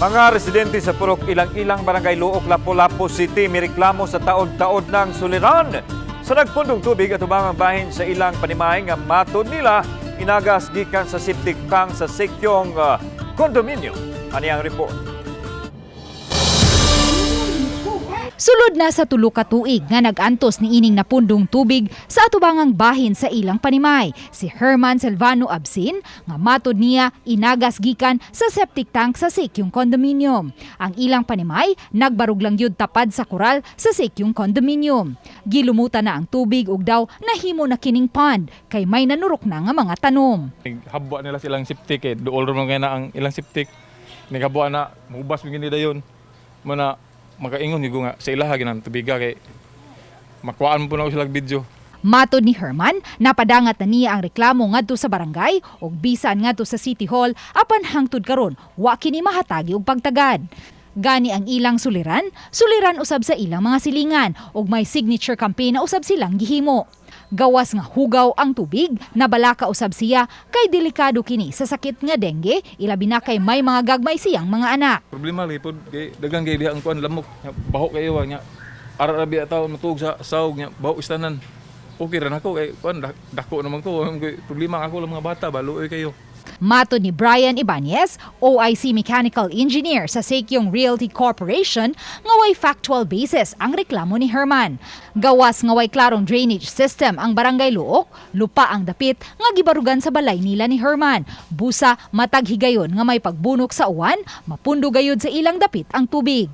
Mga residente sa Purok Ilang-Ilang Barangay Luok, Lapu-Lapu City mireklamo sa taod-taod ng suliran. Sa nagpundong tubig at umangang bahin sa ilang panimay nga matod nila inagas gikan sa septic tank sa Sekyong kondominyo. Ani ang report. Sulod na sa tulo ka tuig nga nag-antos ni ining napundong tubig sa atubangang bahin sa ilang panimay. Si Herman Silvano Absin nga matod niya inagas gikan sa septic tank sa Sekyong Condominium. Ang ilang panimay nagbarug lang yun tapad sa koral sa Sekyong Condominium. Gilumutan na ang tubig ug daw nahimo na kining pond kay may nanurok na nga mga tanom. Habwa nila silang septic dool ron man na ang ilang septic. Naghabwa na mubas mi nila yon. Mana makaingon gigo nga sa ilaha ginang tubiga kay makuhaan po na silang video. Matod ni Herman, napadangat na niya ang reklamo ngadto sa barangay ug bisan ngadto sa City Hall apan hangtod karon wa kini mahatagi og pagtagad. Gani ang ilang suliran usab sa ilang mga silingan ug may signature campaign na usab silang gihimo. Gawas nga hugaw ang tubig, nabalaka usab siya kay delikado kini sa sakit nga dengue, ilabi na kay may mga gagmay siyang mga anak. Problema lipod kay dagang gay ang kuan lamok, baho kayo nya. Ara rabi ataw matug sa sawg nya, baho istanan. Okay ra nako kay kuan dako naman ko, problema ako lang mga bata baluoy kayo. Matod ni Brian Ibanez, OIC Mechanical Engineer sa Sekyong Realty Corporation, nga way factual basis ang reklamo ni Herman. Gawas nga way klarong drainage system ang Barangay Luok, lupa ang dapit nga gibarugan sa balay nila ni Herman. Busa matag higayon nga may pagbunok sa uwan, mapundo gayud sa ilang dapit ang tubig.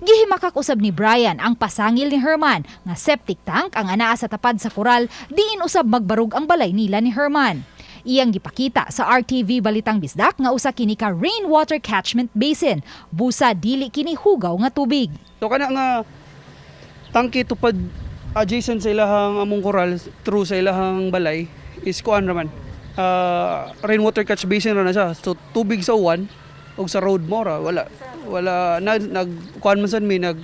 Gihimakak usab ni Brian ang pasangil ni Herman nga septic tank ang anaa sa tapad sa koral diin usab magbarug ang balay nila ni Herman. Iyang gipakita sa RTV Balitang Bisdak nga usa kini ka rainwater catchment basin, busa dili kini hugaw nga tubig. So kana nga tangke tupad adjacent sa ilahang among koral through sa ilahang balay is kuan raman. Rainwater catch basin ra na siya. So tubig sa uwan ug sa road mo ra wala nag kuan man sad mi nag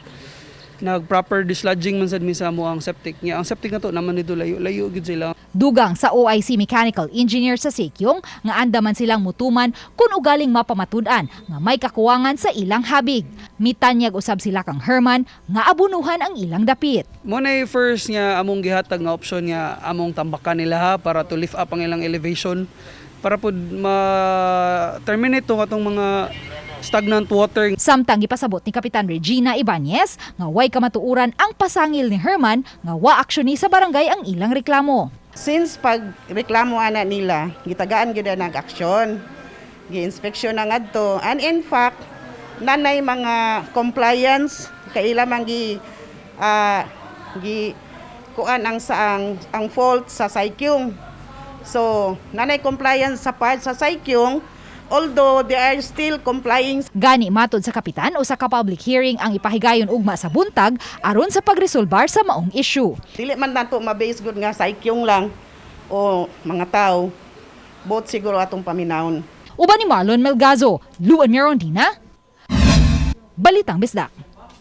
proper dislodging man sad mi sa mo ang septic niya. Ang septic na to naman dito layo gid sila. Dugang sa OIC Mechanical Engineer sa Sekyong nga andaman silang mutuman kung ugaling mapamatud-an nga may kakuwangan sa ilang habig. Mitanyag usab sila kang Herman nga abunuhan ang ilang dapit. Mo na first nga among gihatag nga option nga among tambakan nila ha para to lift up ang ilang elevation para pud ma-terminate tong atong mga stagnant water. Samtang gipasabot ni Kapitan Regina Ibanez nga way kamatuuran ang pasangil ni Herman nga wa aksyon ni sa barangay ang ilang reklamo. Since pag reklamo ana nila, gitagaan gyud nag aksyon, gi-inspeksyon na ngadto. And in fact, nanay mga compliance kaila man gi kuan ang fault sa Sekyong. So, nanay compliance sa part sa Sekyong, although they are still complying. Gani matod sa kapitan o sa ka-public hearing ang ipahigayon ugma sa buntag aron sa pagresolbar sa maong issue. Dili man nato ma-base good nga Sekyong lang o mga tao. Both siguro atong paminawon. Uban ni Marlon Melgazo, Luan Mirondina, Balitang Bisdak.